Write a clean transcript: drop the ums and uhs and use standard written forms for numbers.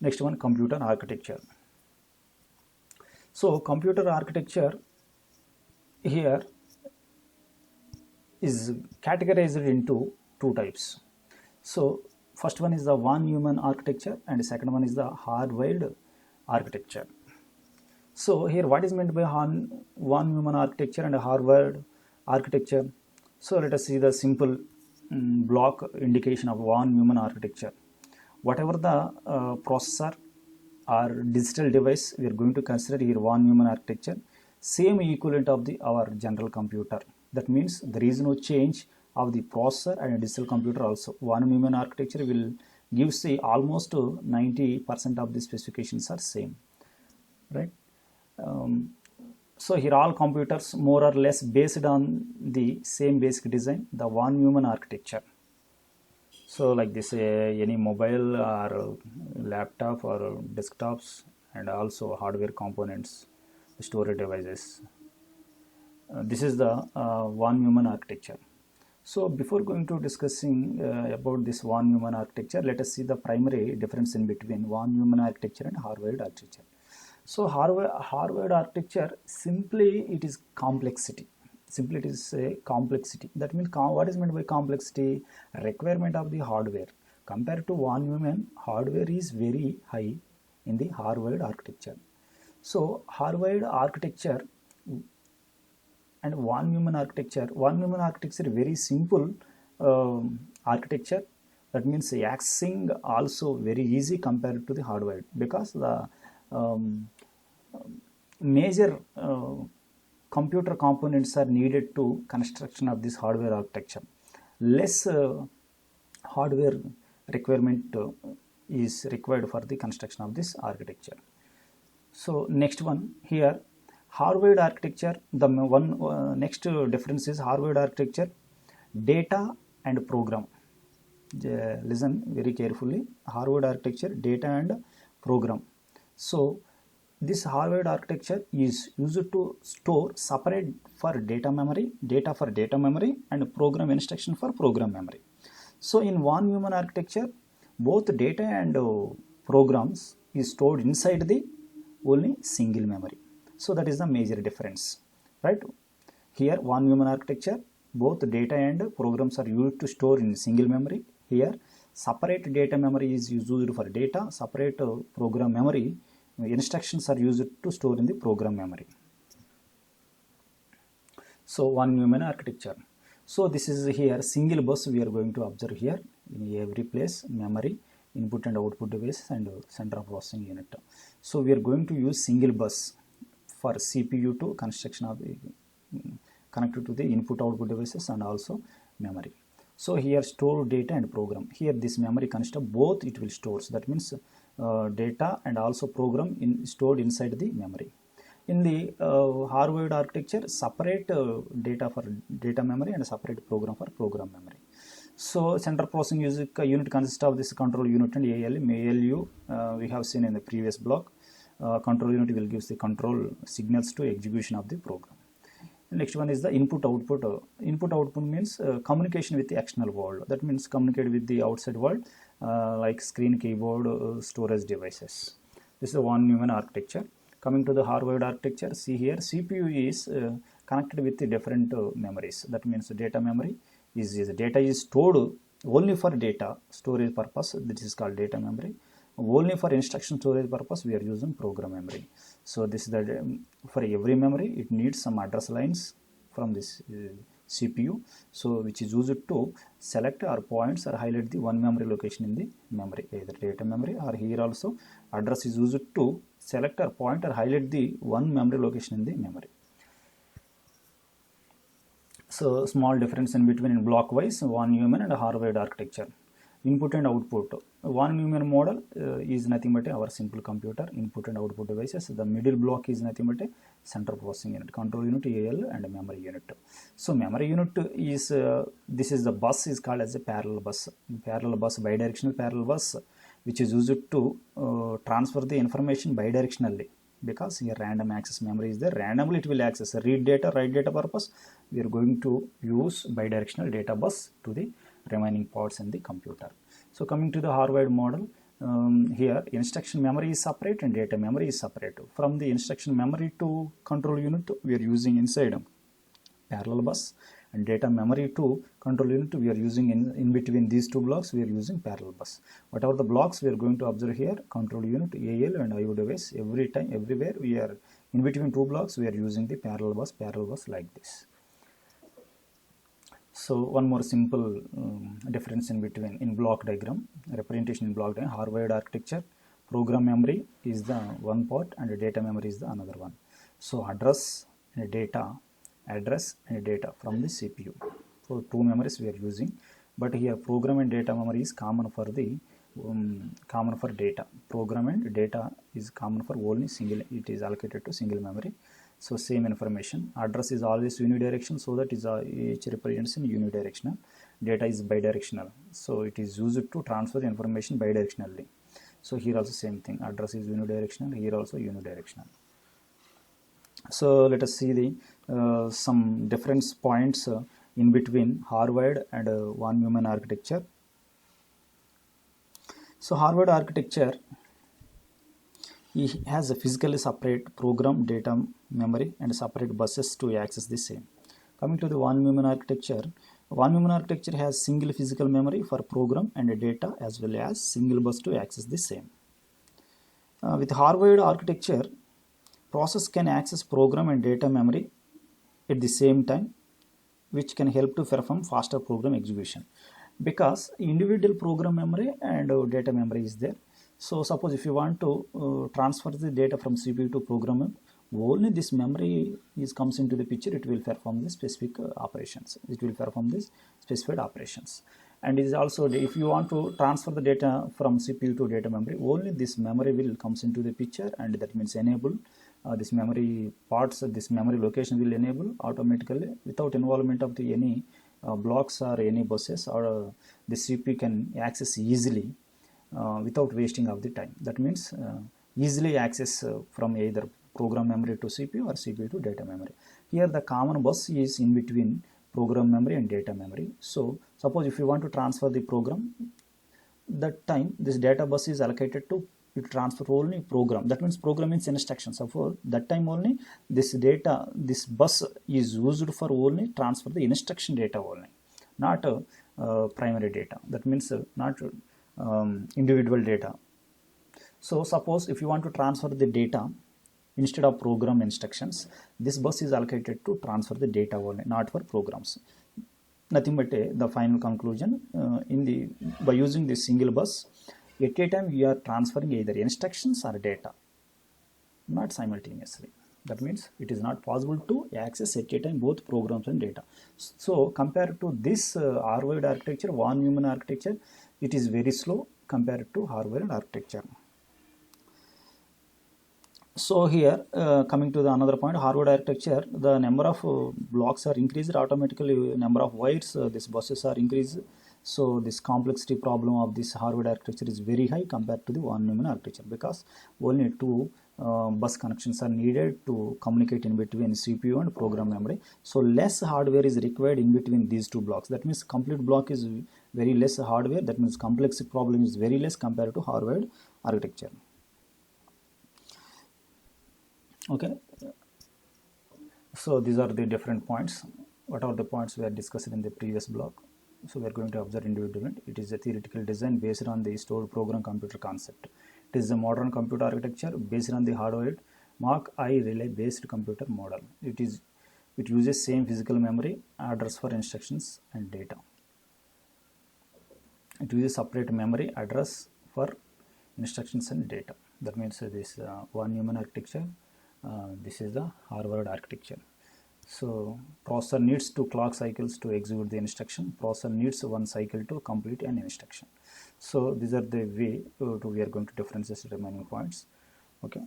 Next one, computer architecture. So computer architecture here is categorized into two types. So first one is the von Neumann architecture and the second one is the hardwired architecture. So here what is meant by von Neumann architecture and hardwired architecture? So let us see the simple block indication of von Neumann architecture. Whatever the processor or digital device we are going to consider here von Neumann architecture, same equivalent of the our general computer. That means there is no change of the processor and digital computer also. Von Neumann architecture will give say almost 90% of the specifications are same, right? So here all computers more or less based on the same basic design, the von Neumann architecture. So like this any mobile or laptop or desktops and also hardware components, storage devices. This is the von Neumann architecture. So before going to discussing about this von Neumann architecture, let us see the primary difference in between von Neumann architecture and hardwired architecture. So hardwired architecture, simply it is complexity. Simply it is a complexity. That means what is meant by complexity? Requirement of the hardware. Compared to von Neumann, hardware is very high in the hardwired architecture. So hardwired architecture and von Neumann architecture very simple architecture. That means accessing also very easy compared to the hardwired, because the major computer components are needed to construction of this hardware architecture. Less hardware requirement is required for the construction of this architecture. So next one here, hardwired architecture. The one next difference is hardwired architecture, data and program. Listen very carefully. Hardwired architecture, data and program. So this hardwired architecture is used to store separate for data memory and program instruction for program memory. So in von Neumann architecture, both data and programs is stored inside the only single memory. So that is the major difference, right? Here von Neumann architecture, both data and programs are used to store in single memory. Here separate data memory is used for data, separate program memory instructions are used to store in the program memory. So von Neumann architecture. So this is here single bus we are going to observe here in every place, memory, input and output device and central processing unit. So we are going to use single bus for CPU to construction of connected to the input output devices and also memory. So here store data and program. Here this memory consists of both, it will store. So that means data and also program stored inside the memory. In the hardwired architecture, separate data for data memory and separate program for program memory. So central processing unit consists of this control unit and ALU. ALU we have seen in the previous block. Control unit will give the control signals to execution of the program. Next one is the input output. Input output means communication with the external world. That means communicate with the outside world like screen, keyboard, storage devices. This is the von Neumann architecture. Coming to the hardwired architecture, see here CPU is connected with the different memories. That means data memory is data is stored only for data storage purpose. This is called data memory. Only for instruction storage purpose we are using program memory. So this is the for every memory it needs some address lines from this CPU, so which is used to select or points or highlight the one memory location in the memory, either data memory or here also address is used to select or point or highlight the one memory location in the memory. So small difference in between in blockwise von Neumann and hardwired architecture. Input and output. Von Neumann model is nothing but our simple computer, input and output devices. The middle block is nothing but a central processing unit, control unit, AL and memory unit. So memory unit is this is the bus is called as a parallel bus. Parallel bus, bidirectional parallel bus, which is used to transfer the information bidirectionally, because here random access memory is there. Randomly it will access read data, write data purpose. We are going to use bidirectional data bus to the remaining parts in the computer. So coming to the hardwired model, here instruction memory is separate and data memory is separate. From the instruction memory to control unit, we are using inside parallel bus, and data memory to control unit we are using in between these two blocks, we are using parallel bus. Whatever the blocks we are going to observe here, control unit, AL and IO device, every time, everywhere we are in between two blocks, we are using the parallel bus like this. So one more simple difference in between in block diagram, representation in block diagram, hardwired architecture, program memory is the one part and data memory is the another one. So address and data from the CPU. So two memories we are using, but here program and data memory is common for the common for data. Program and data is common for only single, it is allocated to single memory. So same information. Address is always unidirectional, so that is each represents in unidirectional. Data is bidirectional, so it is used to transfer the information bidirectionally. So here also same thing. Address is unidirectional. Here also unidirectional. So let us see the some difference points in between hardwired and von Neumann architecture. So hardwired architecture, it has a physically separate program, data, memory and separate buses to access the same. Coming to the von Neumann architecture has single physical memory for program and data as well as single bus to access the same. With hardwired architecture, process can access program and data memory at the same time, which can help to perform faster program execution, because individual program memory and data memory is there. So suppose if you want to transfer the data from CPU to program, only this memory comes into the picture, it will perform the specific operations. It will perform this specified operations. And it is also, if you want to transfer the data from CPU to data memory, only this memory will comes into the picture, and that means enable this memory parts, this memory location will enable automatically without involvement of the any blocks or any buses, or the CPU can access easily without wasting of the time. That means easily access from either program memory to CPU or CPU to data memory. Here the common bus is in between program memory and data memory. So suppose if you want to transfer the program, that time this data bus is allocated to transfer only program. That means program means instruction. So for that time only this data, this bus is used for only transfer the instruction data only, not primary data. That means not individual data. So suppose if you want to transfer the data instead of program instructions, this bus is allocated to transfer the data only, not for programs. Nothing but the final conclusion, by using this single bus, at a time we are transferring either instructions or data, not simultaneously. That means it is not possible to access at a time both programs and data. So compared to this hardwired architecture, von Neumann architecture, it is very slow compared to hardwired architecture. So here coming to the another point, hardwired architecture, the number of blocks are increased automatically, number of wires, these buses are increased. So this complexity problem of this hardwired architecture is very high compared to the von Neumann architecture, because only two bus connections are needed to communicate in between CPU and program memory. So less hardware is required in between these two blocks. That means complete block is very less hardware. That means complexity problem is very less compared to hardwired architecture. Okay, so these are the different points. What are the points we are discussed in the previous block? So we are going to observe individually. It is a theoretical design based on the stored program computer concept. It is a modern computer architecture based on the hardwired Mach-I relay based computer model. It uses same physical memory, address for instructions and data. It uses separate memory, address for instructions and data. That means this von Neumann architecture. This is the hardwired architecture. So processor needs 2 clock cycles to execute the instruction. Processor needs 1 cycle to complete an instruction. So these are the way we are going to differentiate the remaining points. Okay.